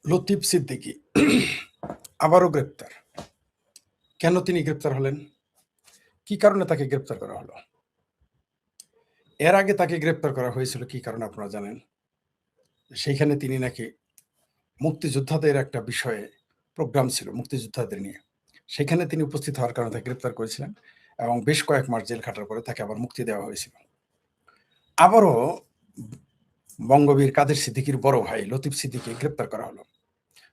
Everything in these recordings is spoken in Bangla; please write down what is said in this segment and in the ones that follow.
লতিফ সিদ্দিকী আবারও গ্রেপ্তার। কেন তিনি গ্রেপ্তার হলেন? কি কারণে তাকে গ্রেপ্তার করা হলো? এর আগে তাকে গ্রেপ্তার করা হয়েছিল কি কারণে আপনারা জানেন? সেইখানে তিনি নাকি মুক্তিযোদ্ধাদের একটা বিষয়ে প্রোগ্রাম ছিল মুক্তিযোদ্ধাদের নিয়ে। সেখানে তিনি উপস্থিত হওয়ার কারণে তাকে গ্রেপ্তার করেছিলেন এবং বেশ কয়েক মাস জেল খাটার পরে তাকে আবার মুক্তি দেওয়া হয়েছিল। আবারও বঙ্গবীর কাদের সিদ্দিকীর বড় ভাই লতিফ সিদ্দিকী গ্রেপ্তার করা হলো।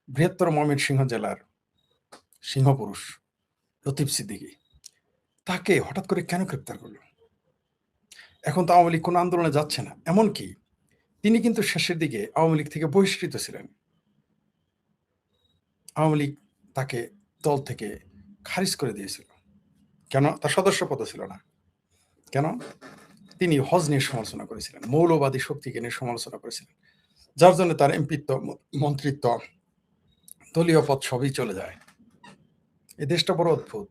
বৃহত্তর ময়মনসিংহ জেলার সিংহপুরুষ লতিফ সিদ্দিকী, তাকে হঠাৎ করে কেন গ্রেপ্তার করলো? এখন তো আওয়ামী লীগ কোনো আন্দোলনে যাচ্ছে না। এমনকি তিনি কিন্তু শেষের দিকে আওয়ামী লীগ থেকে বহিষ্কৃত ছিলেন। আওয়ামী লীগ তাকে দল থেকে খারিজ করে দিয়েছিল। কেন? তার সদস্যপদও ছিল না। কেন? তিনি হজ নিয়ে সমালোচনা করেছিলেন, মৌলবাদী শক্তিকে নিয়ে সমালোচনা করেছিলেন, যার জন্য তার এমপিত্ব, মন্ত্রিত্ব, দলীয় পদ সবই চলে যায়। এই দেশটা বড় অদ্ভুত।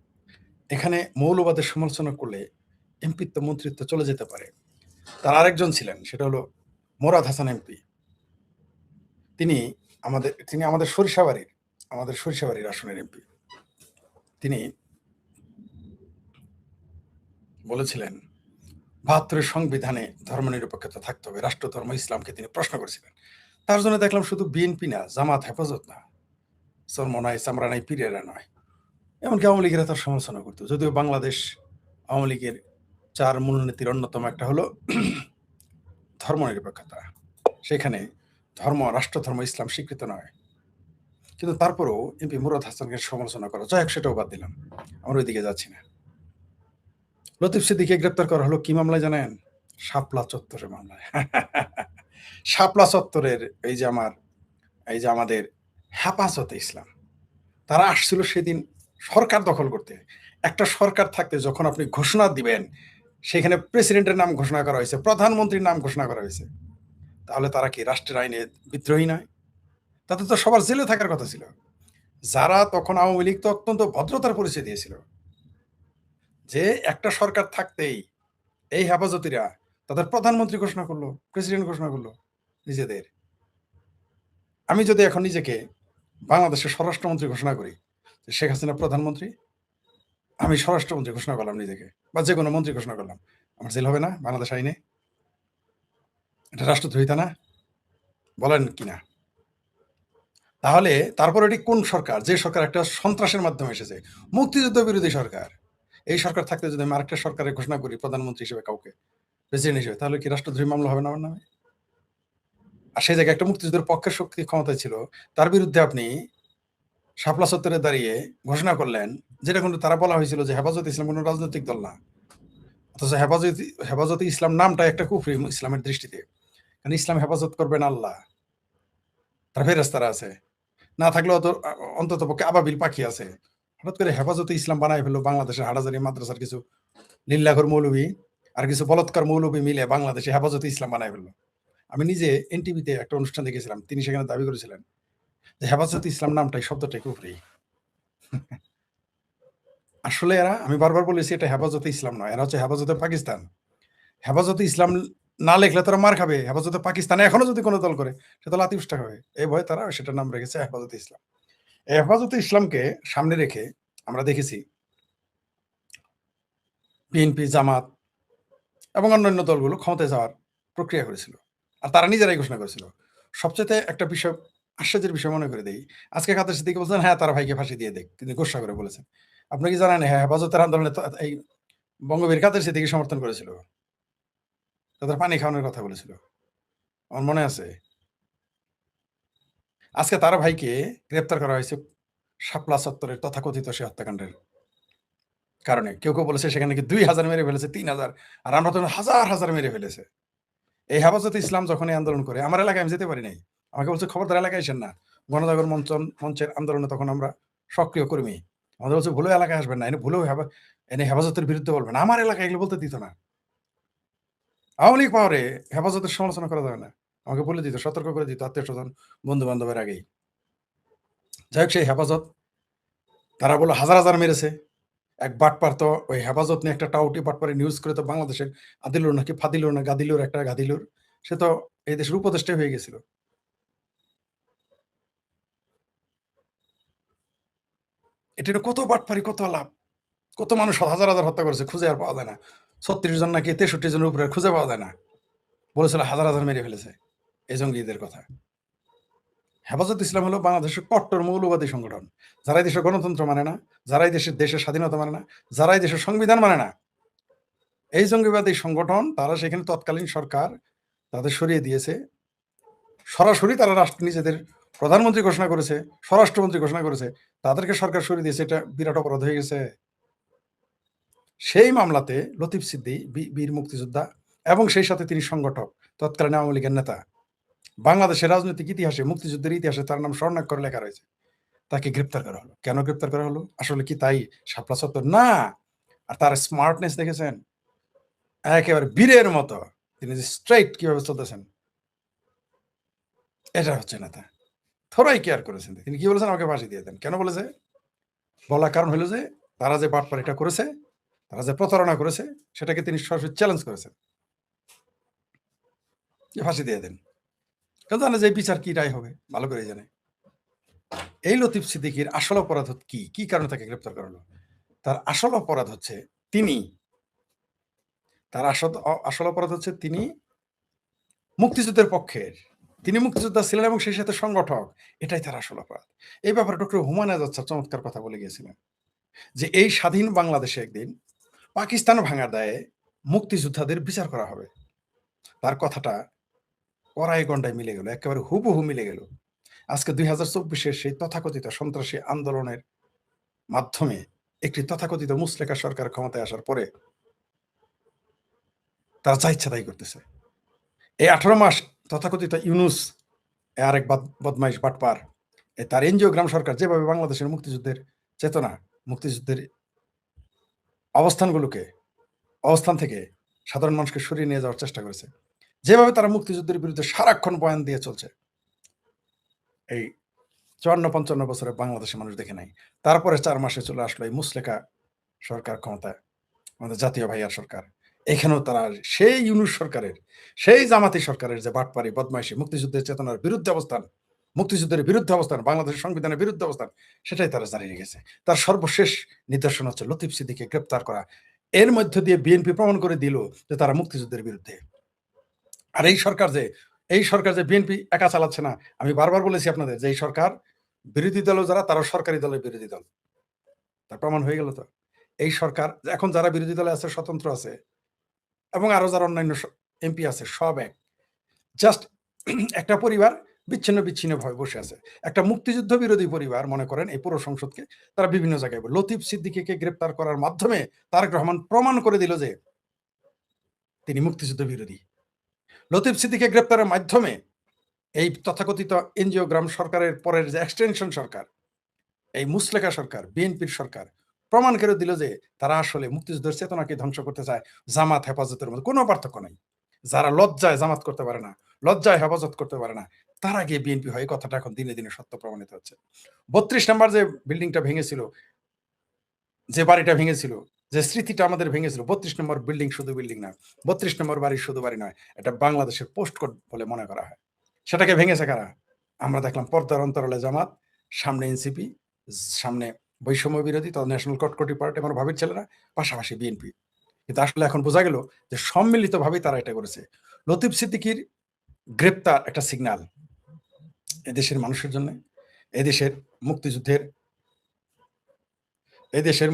এখানে মৌলবাদের সমালোচনা করলে এমপিত্ব, মন্ত্রিত্ব চলে যেতে পারে। তার আরেকজন ছিলেন, সেটা হলো মোরাদ হাসান এমপি। তিনি আমাদের সরিষাবাড়ির আসনের এমপি। তিনি বলেছিলেন ৭২ সংবিধানে ধর্মনিরপেক্ষতা থাকতে হবে, রাষ্ট্রধর্ম ইসলামকে তিনি প্রশ্ন করেছিলেন। তার জন্য দেখলাম শুধু বিএনপি না, জামাত, হেফাজত না, চর্ম নাই, চামড়া নাই, পীরেরা নয়, এমনকি আওয়ামী লীগেরা তার সমালোচনা করতো। যদিও বাংলাদেশ আওয়ামী লীগের ৪ মূলনীতির অন্যতম একটা হলো ধর্মনিরপেক্ষতা। সেখানে রাষ্ট্রধর্ম ইসলাম স্বীকৃত নয়। কিন্তু তারপরেও এমপি মুরাদ হাসানকে সমালোচনা করা, যাই হোক সেটাও বাদ দিলাম, আমরা ওইদিকে যাচ্ছি না। লতিফ সিদ্দিকীকে গ্রেপ্তার করা হলো কি মামলায় জানেন? শাপলা চত্বরের মামলায়। শাপলা চত্বরের এই যে আমাদের হেফাজতে ইসলাম, তারা আসছিল সেদিন সরকার দখল করতে। একটা সরকার থাকতে যখন আপনি ঘোষণা দিবেন, সেখানে প্রেসিডেন্টের নাম ঘোষণা করা হয়েছে, প্রধানমন্ত্রীর নাম ঘোষণা করা হয়েছে, তাহলে তারা কি রাষ্ট্রের আইনে বিদ্রোহী নয়? তাতে তো সবার জেলে থাকার কথা ছিল। যারা তখন আওয়ামী লীগ তো অত্যন্ত ভদ্রতার পরিচয় দিয়েছিল, যে একটা সরকার থাকতেই এই হেফাজতিরা তাদের প্রধানমন্ত্রী ঘোষণা করলো, প্রেসিডেন্ট ঘোষণা করলো নিজেদের। আমি যদি এখন নিজেকে বাংলাদেশের স্বরাষ্ট্রমন্ত্রী ঘোষণা করি, শেখ হাসিনা প্রধানমন্ত্রী, আমি স্বরাষ্ট্রমন্ত্রী ঘোষণা করলাম নিজেকে, বা যে কোনো মন্ত্রী ঘোষণা করলাম, আমার জেল হবে না বাংলাদেশ আইনে? এটা রাষ্ট্রদ্রোহিতা না? বলেন কিনা? তাহলে তারপর এটি কোন সরকার? যে সরকার একটা সন্ত্রাসের মাধ্যমে এসেছে, মুক্তিযুদ্ধ বিরোধী সরকার। এই সরকার থাকতে যদি আমি আরেকটা সরকারের ঘোষণা করি প্রধানমন্ত্রী হিসেবে কাউকে, প্রেসিডেন্ট হিসেবে, তাহলে কি রাষ্ট্রদ্রোহী মামলা হবে না আমার নামে? আর সেই জায়গায় একটা মুক্তিযুদ্ধের পক্ষের শক্তি ক্ষমতায় ছিল, তার বিরুদ্ধে আপনি শাপলা চত্বরে দাঁড়িয়ে ঘোষণা করলেন, যেটা কিন্তু তারা বলা হয়েছিল যে হেফাজত ইসলাম কোনো রাজনৈতিক দল না। অথচ হেফাজতে ইসলাম নামটা একটা কুফরি ইসলামের দৃষ্টিতে। কারণ ইসলাম হেফাজত করবেন আল্লাহ, তার ফেরেশতারা আছে, না থাকলেও তো অন্তত পক্ষে আবাবিল পাখি আছে। হঠাৎ করে হেফাজতে ইসলাম বানায় ফেললো বাংলাদেশের হাটাজারি মাদ্রাসার কিছু লিল্লাহর মৌলবী আর কিছু বলৎকার মৌলবী মিলে বাংলাদেশে হেফাজতে ইসলাম বানায় ফেললো। আমি নিজে এনটিভিতে একটা অনুষ্ঠান দেখেছিলাম, তিনি সেখানে দাবি করেছিলেন যে হেফাজতে ইসলাম নামটাই শব্দটাই কুফরি। আসলে আমি বারবার বলেছি, এটা হেফাজতে ইসলাম নয়, এরা হচ্ছে হেফাজতে পাকিস্তান। হেফাজতে ইসলাম না লিখলে তারা মার খাবে। হেফাজতে পাকিস্তানে এখনো যদি কোনো দল করে, সেটা লাতিফটা হবে। এই ভয়ে তারা সেটার নাম রেখেছে হেফাজতে ইসলাম। এই হেফাজতে ইসলামকে সামনে রেখে আমরা দেখেছি বিএনপি, জামাত এবং অন্যান্য দলগুলো ক্ষমতায় যাওয়ার প্রক্রিয়া করেছিল, আর তারা নিজেরাই ঘোষণা করেছিল। সবচেয়ে একটা বিষয়, আশ্চর্যের বিষয় মনে করে দেই, আজকে কাদের সিদ্দিকী বলছেন হ্যাঁ তারা ভাইকে ফাঁসি দিয়ে দেখ, তিনি গোসা করে বলেছেন। আপনি কি জানেন হ্যাঁ হেফাজতের আন্দোলনে এই বঙ্গবীর কাদের সিদ্দিকী সমর্থন করেছিল, তাদের পানি খাওয়ানোর কথা বলেছিল, আমার মনে আছে। আজকে তার ভাইকে গ্রেপ্তার করা হয়েছে শাপলা চত্বরের তথাকথিত সে হত্যাকাণ্ডের কারণে। কেউ বলেছে সেখানে নাকি ২,০০০ মেরে ফেলেছে, ৩,০০০, আর আমরা তো হাজার হাজার মেরে ফেলেছে। এই হেফাজতে ইসলাম যখন এই আন্দোলন করে, আমার এলাকায় আমি যেতে পারি নাই। আমাকে বলছে খবরদার এলাকায় আসেন না। গণজাগরণ মঞ্চের আন্দোলনে তখন আমরা সক্রিয় কর্মী। আমাদের বলছে ভুলেও এলাকায় আসবেন না, ভুলেও এনে হেফাজতের বিরুদ্ধে বলবেন। আমার এলাকায় এগুলো বলতে দিত না। আওয়ামী লীগ পাওয়ারে হেফাজতের সমালোচনা করা যাবে না, আমাকে বলে দিত, সতর্ক করে দিত আত্মীয় স্বজন, বন্ধু বান্ধবের আগেই। যাই হোক, সেই হেফাজত তারা বললো হাজার হাজার মেরেছে। এক বাটপার তো ওই হেফাজত নিয়ে একটা টাউটি বাটপারে নিউজ করে তো বাংলাদেশের আদিলুর নাকি ফাদিলুর না গাদিলুর একটা গাদিলুর, সে তো এই দেশের উপদেষ্টাই হয়ে গেছিল। এটা কত বাটপারি, কত লাভ, কত মানুষ হাজার হাজার হত্যা করেছে, খুঁজে আর পাওয়া যায় না। ৩৬ জন নাকি ৬৩ জনের উপরে খুঁজে পাওয়া যায় না, বলেছিল হাজার হাজার মেরে ফেলেছে এই জঙ্গিদের কথা। হেফাজত ইসলাম হলো বাংলাদেশের কট্টর মৌলবাদী সংগঠন, যারা এই দেশের গণতন্ত্র মানে না, যারা এই দেশের স্বাধীনতা মানে না, যারা এই দেশের সংবিধান মানে না, এই জঙ্গিবাদী সংগঠন। তারা সেখানে তৎকালীন সরকার তাদের সরিয়ে দিয়েছে, সরাসরি তারা রাষ্ট্র নিজেদের প্রধানমন্ত্রী ঘোষণা করেছে, স্বরাষ্ট্রমন্ত্রী ঘোষণা করেছে, তাদেরকে সরকার সরিয়ে দিয়েছে। এটা বিরাট অপরাধ হয়ে গেছে। সেই মামলাতে লতিফ সিদ্দি বীর মুক্তিযোদ্ধা এবং সেই সাথে তিনি সংগঠক, তৎকালীন আওয়ামী লীগের নেতা। বাংলাদেশের রাজনৈতিক ইতিহাসে, মুক্তিযুদ্ধের ইতিহাসে তার নাম স্বর্ণাক্ষরে লেখা রয়েছে। তাকে গ্রেপ্তার করা হলো। কেন গ্রেপ্তার করা হলো? আসলে কি তাই শাপলা চত্বর? না। আর তার স্মার্টনেস দেখেছেন? একেবারে বীরের মতো তিনি যে স্ট্রেইট কিভাবে চলতেছেন, এটা হচ্ছে নেতা। থোড়াই কেয়ার করেছেন। তিনি কি বলেছেন? আমাকে ফাঁসি দিয়ে দেন। কেন বলেছে? বলার কারণ হলো যে তারা যে বাটপাড়িটা করেছে, তারা যে প্রতারণা করেছে, সেটাকে তিনি সরাসরি চ্যালেঞ্জ করেছেন, যে ফাঁসি দিয়ে দেন। কারণ জানে যে বিচার কি রায় হবে, ভালো করে জানে। এই লতিফ সিদ্দিকীর আসল অপরাধ কি? কি কারণে তাকে গ্রেপ্তার করা হলো? তার আসল অপরাধ হচ্ছে তিনি আসল অপরাধ হচ্ছে তিনি মুক্তিযুদ্ধের পক্ষের। তিনি মুক্তিযোদ্ধা ছিলেন এবং সেই সাথে সংগঠক। এটাই তার আসল অপরাধ। এই ব্যাপারে ডক্টর হুমায়ুন আজাদ স্যার চমৎকার কথা বলে গিয়েছিলেন যে এই স্বাধীন বাংলাদেশে একদিন পাকিস্তান ভাঙার দায়ে মুক্তিযোদ্ধাদের বিচার করা হবে। তার কথাটা কড়াই গন্ডায় মিলে গেল, একেবারে হুবহু মিলে গেল। আজকে ২০২৪-এর সেই তথাকথিত সন্ত্রাসী আন্দোলনের মাধ্যমে একটি তথাকথিত মুসলেকা সরকার ক্ষমতায় আসার পরে তারা যা ইচ্ছা তাই করতেছে। এই ১৮ মাস তথাকথিত ইউনুস, আরেক বদমাইশ বাটপার, তার এনজিও গ্রাম সরকার যেভাবে বাংলাদেশের মুক্তিযুদ্ধের চেতনা, মুক্তিযুদ্ধের অবস্থান থেকে সাধারণ মানুষকে সরিয়ে নিয়ে যাওয়ার চেষ্টা করেছে, যেভাবে তারা মুক্তিযুদ্ধের বিরুদ্ধে সারাক্ষণ বয়ান দিয়ে চলছে, এই ৫৪-৫৫ বছরে বাংলাদেশের মানুষ দেখে নাই। তারপরে ৪ মাসে চলে আসলো এই মুসলেকা সরকার ক্ষমতায়, আমাদের জাতীয় ভাইয়ার সরকার। এখানেও তারা সেই ইউনুস সরকারের, সেই জামাতি সরকারের যে বাটপারি, বদমাইশি, মুক্তিযুদ্ধের চেতনার বিরুদ্ধে অবস্থান, মুক্তিযুদ্ধের বিরুদ্ধে অবস্থান, বাংলাদেশের সংবিধানের বিরুদ্ধে অবস্থান, সেটাই তারা জারি রেখেছে। তার সর্বশেষ নিদর্শন হচ্ছে লতিফ সিদ্দিকীকে গ্রেপ্তার করা। এর মধ্য দিয়ে বিএনপি প্রমাণ করে দিল যে তারা মুক্তিযুদ্ধের বিরুদ্ধে। আর এই সরকার যে বিএনপি একা চালাচ্ছে না। আমি বারবার বলেছি আপনাদের যে এই সরকার বিরোধী দল যারা, তারা সরকারি দলের বিরোধী দল। তার প্রমাণ হয়ে গেল তো। এই সরকার এখন যারা বিরোধী দলে আছে, স্বতন্ত্র আছে এবং আরো যারা অন্যান্য এমপি আছে, সব এক। জাস্ট একটা পরিবার বিচ্ছিন্ন ভাবে বসে আছে। একটা মুক্তিযুদ্ধ বিরোধী পরিবার মনে করেন এই পুরো সংসদকে তারা বিভিন্ন জায়গায় লতিফ সিদ্দিকীকে গ্রেপ্তার করার মাধ্যমে তারেক রহমান প্রমাণ করে দিল যে তিনি মুক্তিযুদ্ধ বিরোধী। লতিফ সিদ্দিকীকে গ্রেপ্তারের মাধ্যমে এই তথাকথিত এনজিও গ্রাম সরকারের পরের যে এক্সটেনশন সরকার, এই মুসলেকা সরকার, বিএনপির সরকার প্রমাণ করে দিল যে তারা আসলে মুক্তিযুদ্ধের চেতনাকে ধ্বংস করতে চায়। জামাত হেফাজতের মধ্যে কোনো পার্থক্য নাই। যারা লজ্জায় জামাত করতে পারে না, লজ্জায় হেফাজত করতে পারে না, তারা গিয়ে বিএনপি হয়, কথাটা এখন দিনে দিনে সত্য প্রমাণিত হচ্ছে। ৩২ নম্বর যে বিল্ডিংটা ভেঙেছিল, যে বাড়িটা ভেঙেছিল, যে স্মৃতিটা আমাদের ভেঙেছিল, ৩২ নম্বর বিল্ডিং শুধু বিল্ডিং না, ৩২ নম্বর বাড়ি শুধু বাড়ি নয়, এটা বাংলাদেশের পোস্ট কোড বলে মনে করা হয়। সেটাকে ভেঙেছে কারা? আমরা দেখলাম পর্দার অন্তরালে জামাত, সামনে এনসিপি, সামনে বৈষম্য বিরোধী তথা ন্যাশনাল কটকটি পার্টি, আমার ভাবির ছেলেরা, পাশাপাশি বিএনপি। কিন্তু আসলে এখন বোঝা গেল যে সম্মিলিতভাবেই তারা এটা করেছে। লতিফ সিদ্দিকীর গ্রেপ্তার একটা সিগন্যাল এদেশের মানুষের জন্য, এদেশের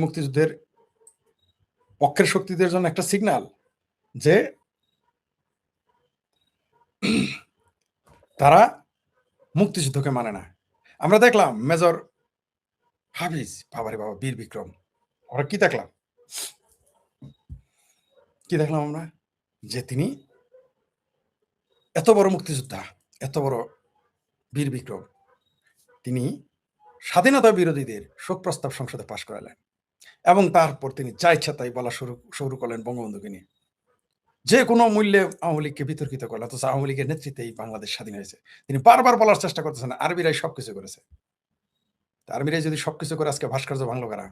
মুক্তিযুদ্ধের পক্ষের শক্তিদের জন্য একটা সিগন্যাল যে তারা মুক্তিযুদ্ধকে মানে না। আমরা দেখলাম মেজর হাফিজ, বাবারে বাবা, বীর বিক্রম, ওরা কি দেখলাম আমরা যে তিনি এত বড় মুক্তিযোদ্ধা, এত বড় বীর বিক্রম, তিনি স্বাধীনতা বিরোধীদের শোক প্রস্তাব সংসদে পাশ করালেন এবং তারপর তিনি যা ইচ্ছা তাই বলা শুরু করলেন বঙ্গবন্ধুকে নিয়ে। যে কোনো মূল্যে আওয়ামী লীগকে বিতর্কিত করলেন, অথচ আওয়ামী লীগের নেতৃত্বেই বাংলাদেশ স্বাধীন হয়েছে। তিনি বারবার বলার চেষ্টা করতেছেন আরবিরাই সবকিছু করেছে। আরবিরাই যদি সবকিছু করে আজকে ভাস্কর্য ভাঙলো কারা?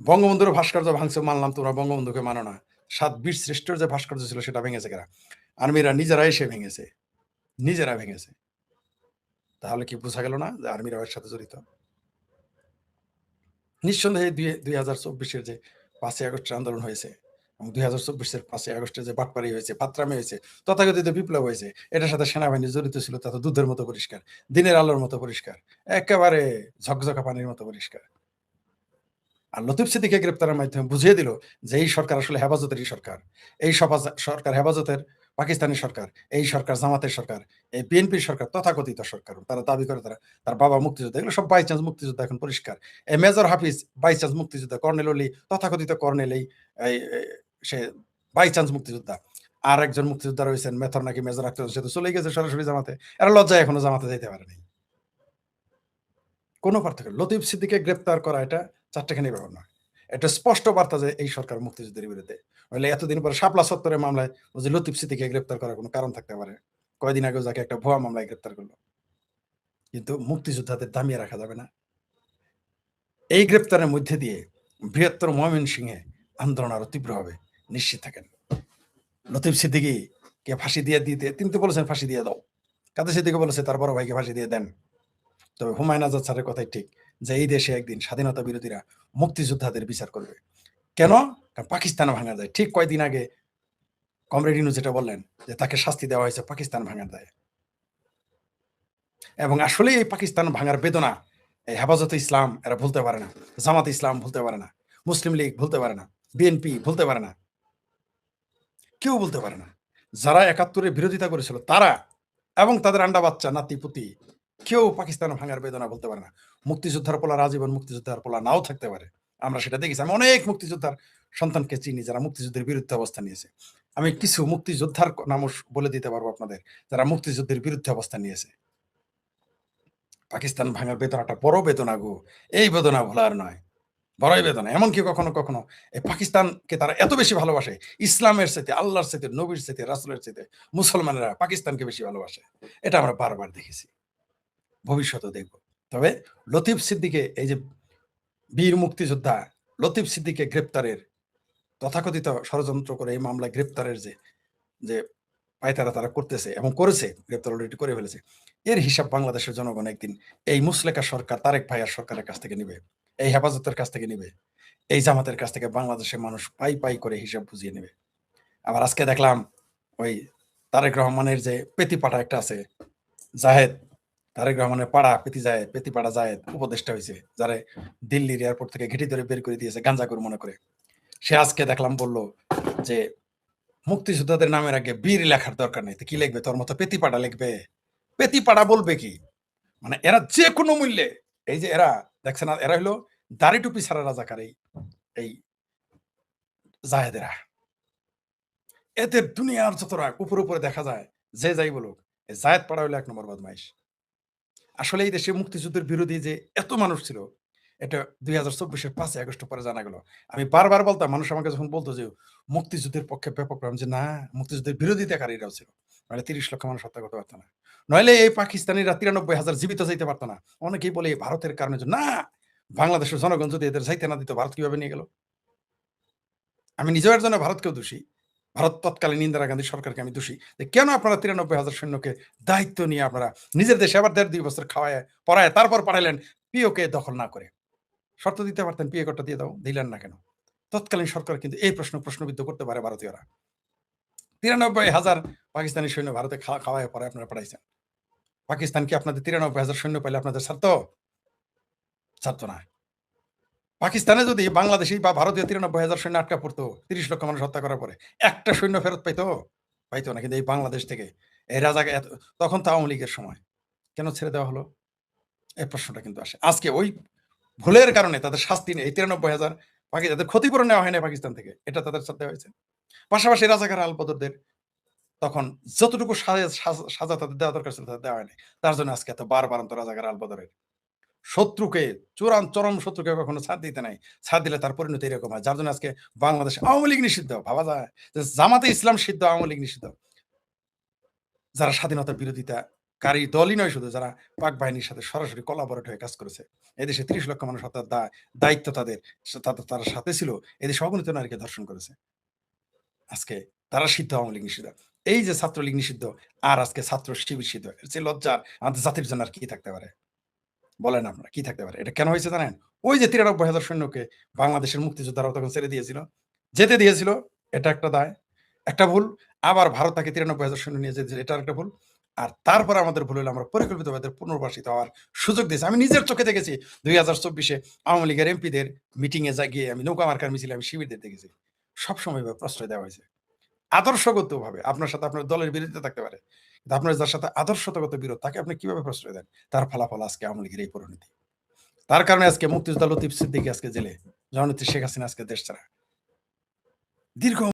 বঙ্গবন্ধুর ভাস্কর্য ভাঙছে মানলাম, তোমরা বঙ্গবন্ধুকে মানো না। ৭ বীর শ্রেষ্ঠর যে ভাস্কর্য ছিল সেটা ভেঙেছে কারা? আর্মিরা নিজেরা এসে ভেঙেছে, নিজেরা ভেঙেছে। তাহলে কি বোঝা গেল না যে আর্মিরা এর সাথে জড়িত? নিঃসন্দেহে ২০২৪ যে ৫ই আগস্টের আন্দোলন হয়েছে এবং ২০২৪ ৫ই আগস্টে যে বাটপাড়ি হয়েছে, ফাত্রামি হয়েছে, তথাকথিত বিপ্লব হয়েছে, এটার সাথে সেনাবাহিনী জড়িত ছিল তা তো দুধের মতো পরিষ্কার, দিনের আলোর মতো পরিষ্কার, একেবারে ঝকঝকা পানির মতো পরিষ্কার। আর লতিফ সিদ্দিককে গ্রেপ্তারের মাধ্যমে বুঝিয়ে দিল যে এই সরকার আসলে হেফাজতেরই সরকার। এই সরকার হেফাজতের পাকিস্তানি সরকার, এই সরকার জামাতের সরকার, এই বিএনপির সরকার তথাকথিত সরকার। তারা দাবি করে তার বাবা মুক্তিযোদ্ধা। এগুলো সব বাই চান্স মুক্তিযোদ্ধা এখন পরিষ্কার। এই মেজর হাফিজ বাই চান্স মুক্তিযোদ্ধা, কর্নেল অলি তথাকথিত কর্নেল এই সে বাই চান্স মুক্তিযোদ্ধা। আর একজন মুক্তিযোদ্ধা রয়েছেন মেথর নাকি মেজর আক্তার সে তো চলেই গেছে সরাসরি জামাতে। এরা লজ্জায় এখনো জামাতে যাইতে পারে নাই। কোনো পার্থক্য লতিফ সিদ্দিককে গ্রেপ্তার করা এটা চারটেখানি ব্যাপার নয়। এটা স্পষ্ট বার্তা যে এই সরকার মুক্তিযুদ্ধের বিরুদ্ধে। নইলে এতদিন পরে শাপলা চত্বরের মামলায় ওই যে লতিফ সিদ্দিককে গ্রেপ্তার করার কোনো কারণ থাকতে পারে। কয়দিন আগেও যাকে একটা ভুয়া মামলায় গ্রেপ্তার করল। কিন্তু মুক্তিযোদ্ধাদের দামিয়ে রাখা যাবে না। এই গ্রেপ্তারের মধ্যে দিয়ে বৃহত্তর ময়মনসিংহে আন্দোলন আরো তীব্র হবে। নিশ্চিত থাকেন। লতিফ সিদ্দিকীকে ফাঁসি দিয়ে দিতে তিনি তো বলেছেন ফাঁসি দিয়ে দাও। কাদের সিদ্দিকী বলেছে তার বড় ভাইকে ফাঁসি দিয়ে দেন। তবে হুমায়ুন আজাদ স্যারের কথাই ঠিক যে এই দেশে একদিন স্বাধীনতা বিরোধীরা মুক্তিযোদ্ধাদের বিচার করবে। কেন? কারণ পাকিস্তান ভাঙা যায়। ঠিক কয়দিন আগে কমরেড ইনু যেটা বললেন যে তাকে শাস্তি দেওয়া হয়েছে পাকিস্তান ভাঙার দায়ে। এবং আসলেই এই পাকিস্তান ভাঙার বেদনা এই হেফাজতে ইসলাম এরা ভুলতে পারে না, জামাতে ইসলাম ভুলতে পারে না, মুসলিম লীগ ভুলতে পারে না, বিএনপি ভুলতে পারে না, কেউ বলতে পারে না। যারা ৭১-এর বিরোধিতা করেছিল তারা এবং তাদের আন্ডা বাচ্চা নাতি-পুতি কেউ পাকিস্তান ভাঙার বেদনা বলতে পারে না। মুক্তিযোদ্ধার পোলার আজীবন মুক্তিযোদ্ধার পোলা নাও থাকতে পারে। আমরা সেটা দেখেছি। আমি অনেক মুক্তিযোদ্ধার সন্তানকে চিনি যারা মুক্তিযুদ্ধের বিরুদ্ধে অবস্থান নিয়েছে। আমি কিছু মুক্তিযোদ্ধার নামও বলে দিতে পারবো আপনাদের যারা মুক্তিযুদ্ধের বিরুদ্ধে অবস্থান নিয়েছে। পাকিস্তান ভাঙার বেদনাটা বড় বেদনা গো। এই বেদনা ভোলার নয়। বড়ই বেদনা। এমনকি কখনো, কখনো এই পাকিস্তানকে তারা এত বেশি ভালোবাসে, ইসলামের চাইতে, আল্লাহর চাইতে, নবীর চাইতে, রাসূলের চাইতে মুসলমানেরা পাকিস্তানকে বেশি ভালোবাসে। এটা আমরা বারবার দেখেছি। ভবিষ্যতেও দেখব। তবে লতিফ সিদ্দিকে এই যে বীর মুক্তিযোদ্ধা লতিফ সিদ্দিককে গ্রেপ্তারের তথাকথিত ষড়যন্ত্র করে এই মামলায় গ্রেপ্তারের যে পায়তারা তারা করতেছে এবং করেছে, গ্রেপ্তার অলরেডি করে ফেলেছে। এর হিসাব বাংলাদেশের জনগণ একদিন এই মুসলেকা সরকার তারেক ভাইয়ার সরকারের কাছ থেকে নিবে। এই হেফাজতের কাছ থেকে নিবে। এই জামাতের কাছ থেকে বাংলাদেশের মানুষ পাই করে হিসাব বুঝিয়ে নেবে। আবার আজকে দেখলাম ওই তারেক রহমানের যে পেতিপাটা একটা আছে, জাহেদ, তারেক রহমানের পাড়া পেতিপাড়া জাহেদ উপদেষ্টা হইছে, যারে দিল্লির এয়ারপোর্ট থেকে ঘেঁটি ধরে বের করে দিয়েছে গাঞ্জাখোর মনে করে। সে আজকে দেখলাম বলল যে মুক্তিযোদ্ধাদের নামের আগে বীর লেখার দরকার নেই। তো কি লিখবে? তোর মতো পেতিপাড়া লিখবে? পেতিপাড়া বলবে কি? মানে এরা যেকোনো মূল্যে এই যে এরা দেখছে না এরা হলো দাড়ি টুপি ছাড়া রাজাকার এই জাহেদেরা। এদের দুনিয়ার যত রাগ উপরে দেখা যায় যে যাই বলুক, এই জায়েদ পাড়া হইলো ১ নম্বর বদমাইশ। আসলে এই দেশে মুক্তিযুদ্ধের বিরোধী যে এত মানুষ ছিল, এটা ২০২৪-এর ৫ই আগস্ট পরে জানা গেল। আমি বারবার বলতাম, মানুষ আমাকে যখন বলতো যে মুক্তিযুদ্ধের পক্ষে ব্যাপক যে না, মুক্তিযুদ্ধের বিরোধিতাকারীরাও ছিল। নইলে ৩০ লক্ষ মানুষ হত্যা করতে পারত না। নইলে এই পাকিস্তানিরা ৯৩,০০০ জীবিত যাইতে পারত না। অনেকেই বলে ভারতের কারণে না, বাংলাদেশের জনগণ যদি এদের যাইতে না দিত, ভারত কিভাবে নিয়ে গেল? আমি নিজেও এর জন্য ভারতকেও দোষী। ভারত তৎকালীন ইন্দিরা গান্ধী সরকারকে আমি দোষী। যে কেন আপনারা ৯৩,০০০ সৈন্যকে দায়িত্ব নিয়ে আপনারা নিজের দেশে আবার ১.৫-২ বছর খাওয়ায়, পড়ায় তারপর পাঠাইলেন পিওকে দখল না করে। শর্ত দিতে পারতেন, পিএ কোডটা দিয়ে দাও, দিলেন না কেন? তৎকালীন সরকার কিন্তু এই প্রশ্নবিদ্ধ করতে পারে ভারতীয়রা। ৯৩,০০০ পাকিস্তানি সৈন্য ভারতে খাওয়ায় পড়ায় আপনারা পাঠাইছেন। পাকিস্তান কি আপনাদের ৯৩,০০০ সৈন্য পাইলে আপনাদের ছাড়তো? ছাড়তো না। পাকিস্তানে যদি বাংলাদেশী বা ভারতীয় ৯৩,০০০ সৈন্য আটকা পড়তো ৩০ লক্ষ মানুষ হত্যা করার পরে, একটা সৈন্য ফেরত পাইতো? পাইতো না। কিন্তু এই বাংলাদেশ থেকে এই রাজাকে তখন তো আওয়ামী লীগের সময়। কেন ছেড়ে দেওয়া হলো? এই প্রশ্নটা কিন্তু আসে। আজকে ওই ভুলের কারণে তাদের শাস্তি নেই। এই ৯৩,০০০ তাদের ক্ষতিপূরণ নেওয়া হয় নাই পাকিস্তান থেকে। এটা তাদের সাথে হয়েছে। পাশাপাশি রাজাকার আল-বদরদের তখন যতটুকু সাজা তাদের দেওয়া দরকার ছিল তাদের দেওয়া হয়নি। তার জন্য আজকে এত বারবারান্ত রাজাকার আল-বদরের। শত্রুকে চরম শত্রুকে কখনো ছাড় দিতে নাই। ছাড় দিলে তার পরিণতি এরকম হয়। যার জন্য আজকে বাংলাদেশে আওয়ামী লীগ নিষিদ্ধ। ভাবা যায় যে জামাতে ইসলাম সিদ্ধ, আওয়ামী লীগ নিষিদ্ধ। যারা স্বাধীনতার বিরোধিতাকারী দলই নয় শুধু, যারা পাক বাহিনীর সাথে সরাসরি কোলাবরেট হয়ে কাজ করেছে। এদেশে ৩০ লক্ষ মানুষ হত্যার দায়িত্ব তাদের, তারা সাথে ছিল। এদেশে অগণিত নারীকে ধর্ষণ করেছে। আজকে তারা সিদ্ধ, আওয়ামী লীগ নিষিদ্ধ। এই যে ছাত্রলীগ নিষিদ্ধ আর আজকে ছাত্র শিবির সিদ্ধ। এর চেয়ে লজ্জার আমাদের জাতির জন্য আর কি থাকতে পারে? বলেন আপনারা কি থাকতে পারে? এটা কেন হয়েছে জানেন? ওই যে ৯৩,০০০ সৈন্যকে বাংলাদেশের মুক্তিযোদ্ধারাও তখন ছেড়ে দিয়েছিল। যেতে দিয়েছিল, এটা একটা দায়, একটা ভুল। আবার ভারত তাকে ৯৩,০০০ সৈন্য নিয়ে যেতে এটা আরেকটা ভুল। আর তারপরে আমাদের ভুল হলো আমরা পরিকল্পিতভাবে পুনর্বাসিত হওয়ার সুযোগ দিয়েছি। আমি নিজের চোখে দেখেছি ২০২৪ আওয়ামী লীগের এমপিদের মিটিং এ গিয়ে আমি নৌকা মার্কার মিছিলে আমি শিবিরদের দেখেছি। সবসময় এভাবে প্রশ্রয় দেওয়া হয়েছে। আদর্শগতভাবে আপনার সাথে আপনার দলের বিরোধিতা থাকতে পারে। কিন্তু আপনার যার সাথে আদর্শগত বিরোধ তাকে আপনি কিভাবে প্রশ্রয় দেন? তার ফলাফল আজকে আওয়ামী লীগের এই পরিণতি। তার কারণে আজকে মুক্তিযোদ্ধা লতিফ সিদ্দিকী আজকে জেলে। জননেত্রী শেখ হাসিনা আজকে দেশ ছাড়া। দীর্ঘ